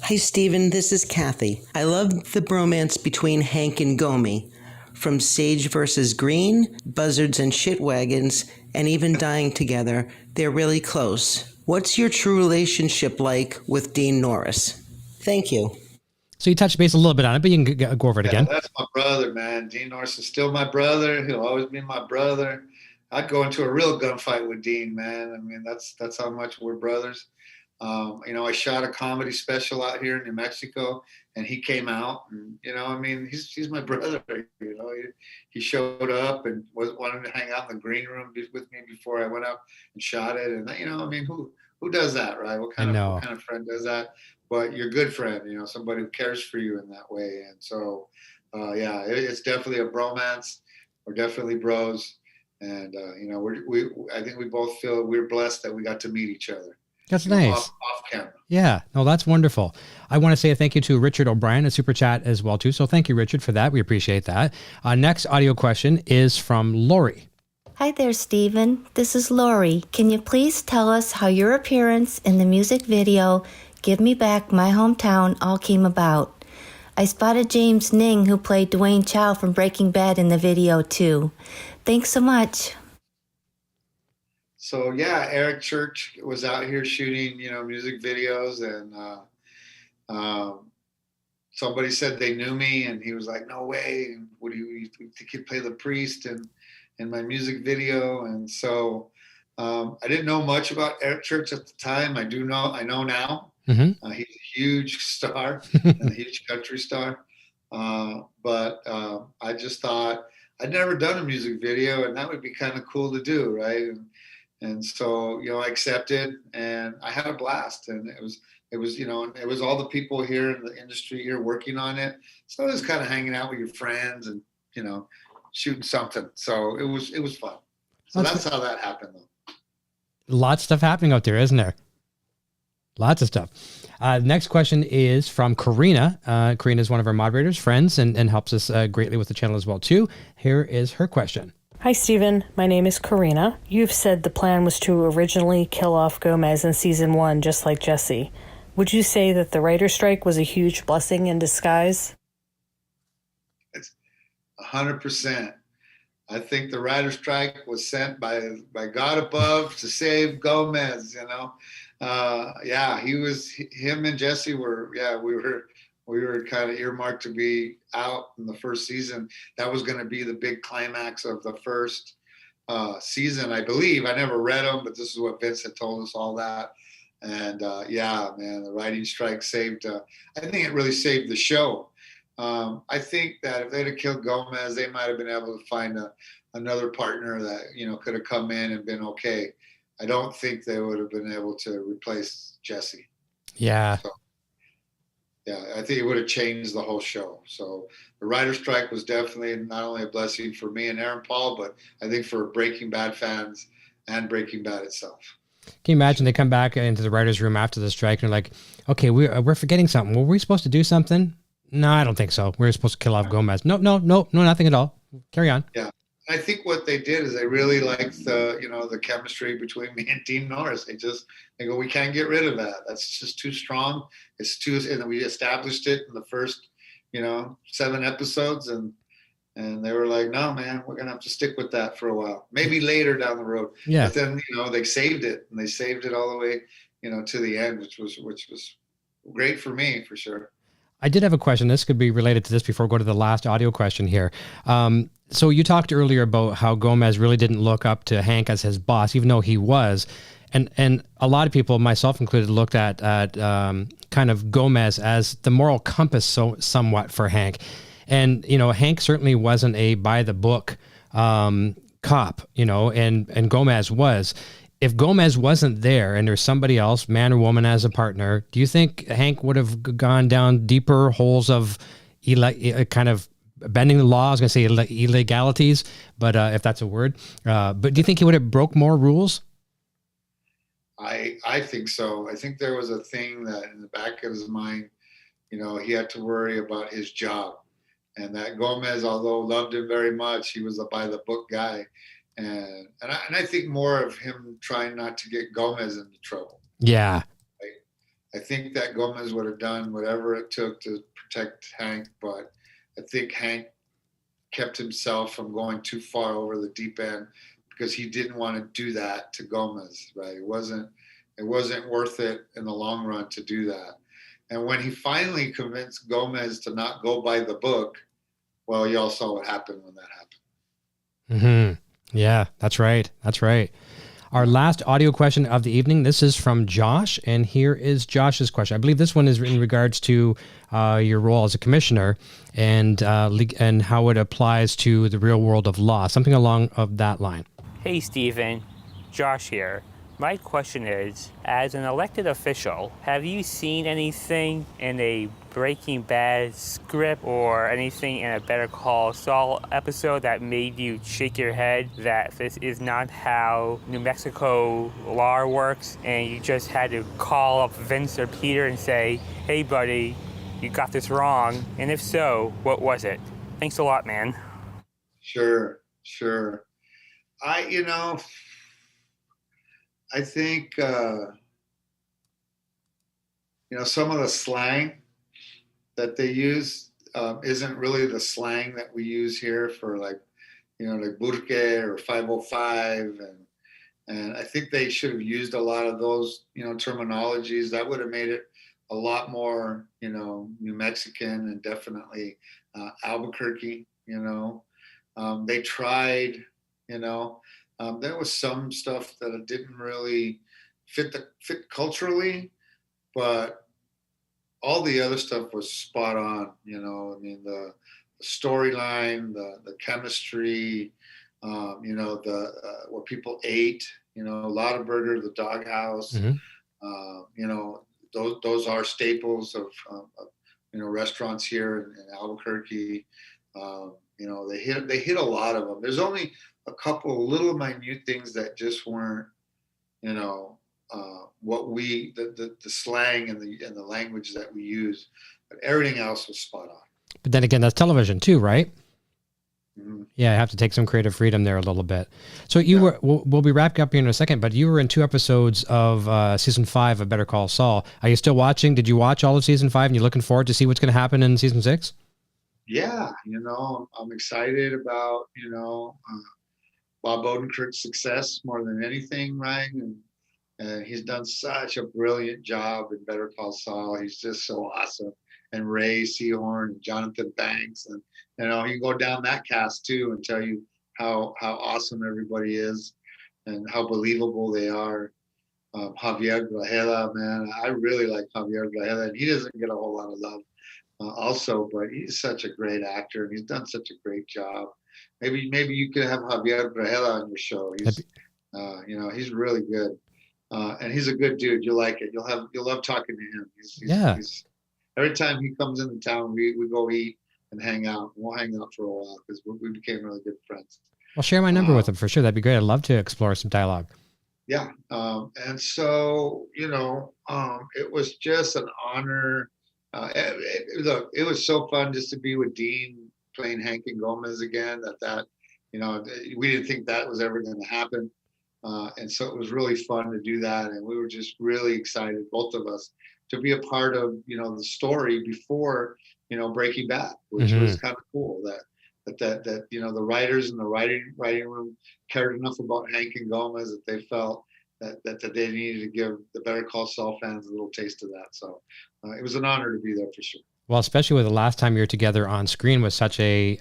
Hi, Steven. This is Kathy. I love the bromance between Hank and Gomi. From Sage versus Green, Buzzards and Shitwagons, and even Dying Together, they're really close. What's your true relationship like with Dean Norris? Thank you. So you touched base a little bit on it, but you can go over it again. That's my brother, man. Dean Norris is still my brother. He'll always be my brother. I'd go into a real gunfight with Dean, man. I mean, that's how much we're brothers. I shot a comedy special out here in New Mexico, and he came out, and he's my brother. He showed up and wanted to hang out in the green room with me before I went up and shot it. And who does that, right? What kind of friend does that? But you're a good friend, somebody who cares for you in that way. And so, it's definitely a bromance. We're definitely bros, and I think we both feel we're blessed that we got to meet each other. That's nice. Off camera. Yeah, no, that's wonderful. I want to say a thank you to Richard O'Brien, a super chat as well too. So thank you, Richard, for that. We appreciate that. Next audio question is from Lori. Hi there, Steven. This is Lori. Can you please tell us how your appearance in the music video "Give Me Back My Hometown" all came about? I spotted James Ning, who played Dwayne Chow from Breaking Bad, in the video too. Thanks so much. So Eric Church was out here shooting, music videos, and somebody said they knew me, and he was like, "No way! Would you think you'd play the priest in my music video?" And so I didn't know much about Eric Church at the time. I know now. Mm-hmm. He's a huge star and a huge country star. But I just thought I'd never done a music video, and that would be kind of cool to do, right? And so, I accepted, and I had a blast, and it was all the people here in the industry here working on it. So it was kind of hanging out with your friends and, shooting something. So it was fun. So that's how that happened, though. Lots of stuff happening out there, isn't there? Lots of stuff. Next question is from Karina. Karina is one of our moderators, friends, and helps us greatly with the channel as well, too. Here is her question. Hi, Steven. My name is Karina. You've said the plan was to originally kill off Gomez in season 1, just like Jesse. Would you say that the writer's strike was a huge blessing in disguise? It's 100%. I think the writer's strike was sent by God above to save Gomez, him and Jesse we were kind of earmarked to be out in the first season. That was going to be the big climax of the first season, I believe. I never read them, but this is what Vince had told us, all that. And the writing strike saved, I think it really saved the show. I think that if they'd have killed Gomez, they might have been able to find another partner that, could have come in and been okay. I don't think they would have been able to replace Jesse. Yeah. So, I think it would have changed the whole show. So the writer's strike was definitely not only a blessing for me and Aaron Paul, but I think for Breaking Bad fans and Breaking Bad itself. Can you imagine they come back into the writer's room after the strike and they're like, okay, we're forgetting something. Were we supposed to do something? No, I don't think so. We're supposed to kill off Gomez. No, nothing at all. Carry on. Yeah. I think what they did is they really liked the chemistry between me and Dean Norris. They go, we can't get rid of that. That's just too strong. And we established it in the first, 7 episodes, and they were like, no, man, we're gonna have to stick with that for a while. Maybe later down the road. Yeah. But then they saved it, and they saved it all the way, to the end, which was great for me for sure. I did have a question. This could be related to this before we go to the last audio question here. So you talked earlier about how Gomez really didn't look up to Hank as his boss, even though he was. And a lot of people, myself included, looked at kind of Gomez as the moral compass, somewhat for Hank. And Hank certainly wasn't a by the book cop, and Gomez was. If Gomez wasn't there and there's somebody else, man or woman, as a partner, do you think Hank would have gone down deeper holes of kind of bending the law? I was going to say illegalities, but if that's a word. But do you think he would have broke more rules? I think so. I think there was a thing that in the back of his mind, he had to worry about his job. And that Gomez, although loved him very much, he was a by the book guy. And I think more of him trying not to get Gomez into trouble. Yeah. I think that Gomez would have done whatever it took to protect Hank, but I think Hank kept himself from going too far over the deep end because he didn't want to do that to Gomez, right? It wasn't worth it in the long run to do that. And when he finally convinced Gomez to not go by the book, well, you all saw what happened when that happened. Mm-hmm. Yeah, that's right. That's right. Our last audio question of the evening. This is from Josh, and here is Josh's question. I believe this one is in regards to your role as a commissioner and how it applies to the real world of law, something along of that line. Hey, Steven. Josh here. My question is, as an elected official, have you seen anything in a Breaking Bad script or anything in a Better Call Saul episode that made you shake your head that this is not how New Mexico law works, and you just had to call up Vince or Peter and say, hey, buddy, you got this wrong? And if so, what was it? Thanks a lot, man. Sure. I think, some of the slang that they use isn't really the slang that we use here for like Burke or 505. And I think they should have used a lot of those, terminologies. That would have made it a lot more, New Mexican and definitely Albuquerque, They tried, there was some stuff that didn't really fit culturally, but all the other stuff was spot on. The storyline, the chemistry, what people ate. Lotaburger, the Doghouse. Mm-hmm. Those are staples of restaurants here in Albuquerque. They hit a lot of them. There's only a couple little minute things that just weren't, the slang and the language that we use, but everything else was spot on. But then again, that's television too, right? Mm-hmm. Yeah, I have to take some creative freedom there a little bit. So we'll be wrapping up here in a second, but you were in 2 episodes of season 5 of Better Call Saul. Are you still watching? Did you watch all of season 5 and you're looking forward to see what's going to happen in season 6? Yeah, I'm excited about, Bob Odenkirk's success more than anything, right? And he's done such a brilliant job in Better Call Saul. He's just so awesome. And Ray Seahorn and Jonathan Banks. And, you can go down that cast too and tell you how awesome everybody is and how believable they are. Javier Grajeda, man, I really like Javier Grajeda, and he doesn't get a whole lot of love also, but he's such a great actor and he's done such a great job. Maybe you could have Javier Grajeda on your show. He's really good, and he's a good dude. You'll like it. You'll love talking to him. He's every time he comes into town, we go eat and hang out. We'll hang out for a while because we became really good friends. Well, share my number with him for sure. That'd be great. I'd love to explore some dialogue. Yeah, and so it was just an honor. It was so fun just to be with Dean playing Hank and Gomez again. We didn't think that was ever going to happen, and so it was really fun to do that. And we were just really excited, both of us, to be a part of the story before Breaking Bad, which Mm-hmm. was kind of cool. That the writers in the writing room cared enough about Hank and Gomez that they felt that they needed to give the Better Call Saul fans a little taste of that. So it was an honor to be there for sure. Well, especially with the last time you were together on screen was such a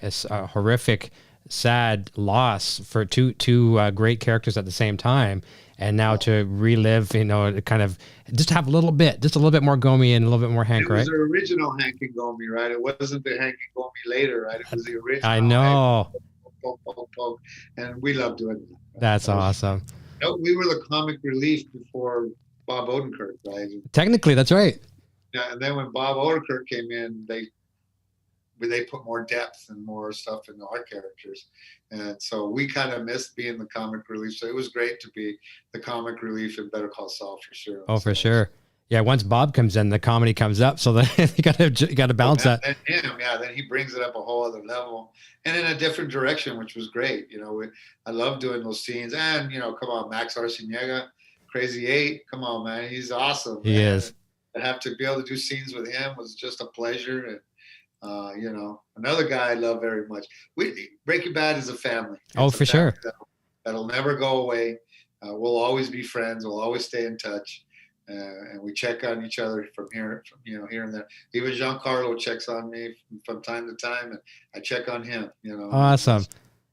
horrific sad loss for two great characters at the same time. And now to relive, kind of just have a little bit more Gomi and a little bit more Hank, right? It was the original Hank and Gomi, right? It wasn't the Hank and Gomi later, right? It was the original. I know. Poke. And we love doing that. Right? That's awesome. We were the comic relief before Bob Odenkirk, right? Technically, that's right. Yeah, and then when Bob Odenkirk came in, they put more depth and more stuff into our characters. And so we kind of missed being the comic relief. So it was great to be the comic relief in Better Call Saul for sure. Oh, for sure. Yeah, once Bob comes in, the comedy comes up. So then you got to balance that. Then he brings it up a whole other level and in a different direction, which was great. I love doing those scenes. And, come on, Max Arciniega, Crazy 8. Come on, man. He's awesome. He is. To have to be able to do scenes with him was just a pleasure. And, another guy I love very much. Breaking Bad is a family. It's for sure. That'll never go away. We'll always be friends. We'll always stay in touch. And we check on each other from here and there. Even Giancarlo checks on me from time to time, and I check on him. Awesome.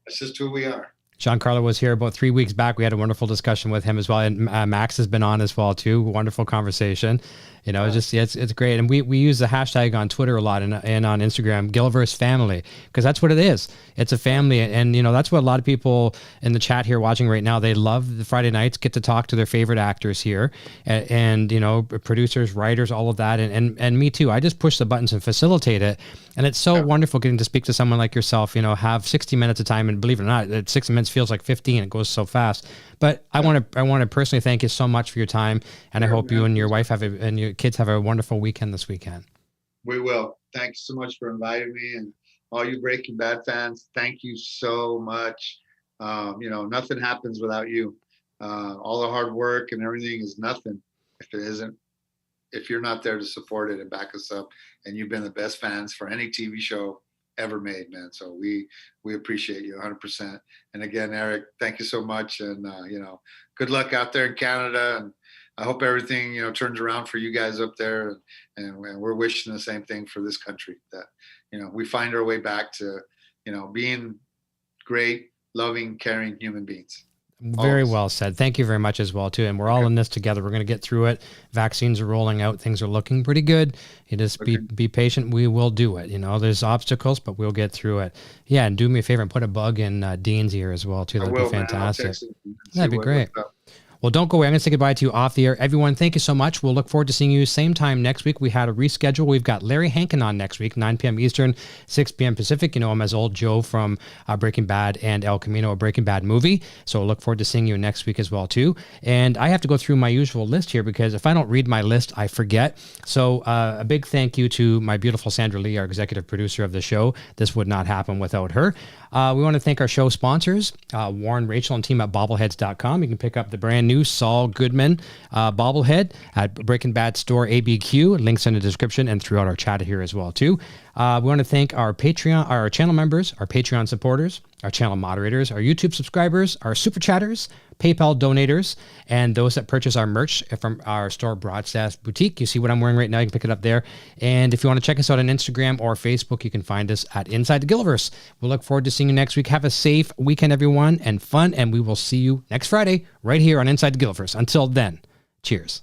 That's just who we are. Giancarlo was here about 3 weeks back. We had a wonderful discussion with him as well, and Max has been on as well too. Wonderful conversation. It's great. And we use the hashtag on Twitter a lot and on Instagram, Gilliverse family, because that's what it is. It's a family. And, that's what a lot of people in the chat here watching right now, they love the Friday nights, get to talk to their favorite actors here and producers, writers, all of that. And me too. I just push the buttons and facilitate it. And it's so wonderful getting to speak to someone like yourself, have 60 minutes of time. And believe it or not, 60 minutes feels like 15. It goes so fast. But I want to personally thank you so much for your time. And I hope you and your wife and your kids have a wonderful weekend this weekend. We will. Thanks so much for inviting me, and all you Breaking Bad fans, thank you so much. Nothing happens without you. All the hard work and everything is nothing if you're not there to support it and back us up. And you've been the best fans for any TV show ever made, man. So we appreciate you 100%. And again, Eric, thank you so much. And good luck out there in Canada. And I hope everything, turns around for you guys up there. And we're wishing the same thing for this country, that, we find our way back to, being great, loving, caring human beings. Very well said. Thank you very much as well, too. And we're all in this together. We're going to get through it. Vaccines are rolling out. Things are looking pretty good. You just be patient. We will do it. There's obstacles, but we'll get through it. Yeah, and do me a favor and put a bug in Dean's ear as well, too. That'd be fantastic. That'd be great. Well, don't go away. I'm going to say goodbye to you off the air. Everyone, thank you so much. We'll look forward to seeing you same time next week. We had a reschedule. We've got Larry Hankin on next week, 9 p.m. Eastern, 6 p.m. Pacific. You know him as Old Joe from Breaking Bad and El Camino, a Breaking Bad movie. So we'll look forward to seeing you next week as well, too. And I have to go through my usual list here because if I don't read my list, I forget. So a big thank you to my beautiful Sandra Lee, our executive producer of the show. This would not happen without her. We want to thank our show sponsors, Warren, Rachel, and team at bobbleheads.com. You can pick up the brand new Saul Goodman bobblehead at Breaking Bad store ABQ. Links in the description and throughout our chat here as well, too. We want to thank our channel members, our Patreon supporters, our channel moderators, our YouTube subscribers, our super chatters, PayPal donators, and those that purchase our merch from our store Broadcast Boutique. You see what I'm wearing right now. You can pick it up there. And if you want to check us out on Instagram or Facebook, you can find us at Inside the Gilliverse. We'll look forward to seeing you next week. Have a safe weekend, everyone, and fun. And we will see you next Friday right here on Inside the Gilliverse. Until then, cheers.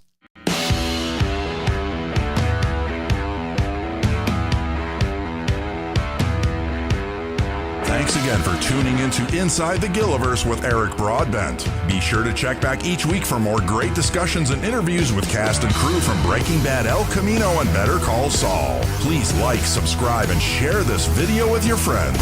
Thanks again for tuning into Inside the Gilliverse with Eric Broadbent. Be sure to check back each week for more great discussions and interviews with cast and crew from Breaking Bad, El Camino, and Better Call Saul. Please like, subscribe, and share this video with your friends.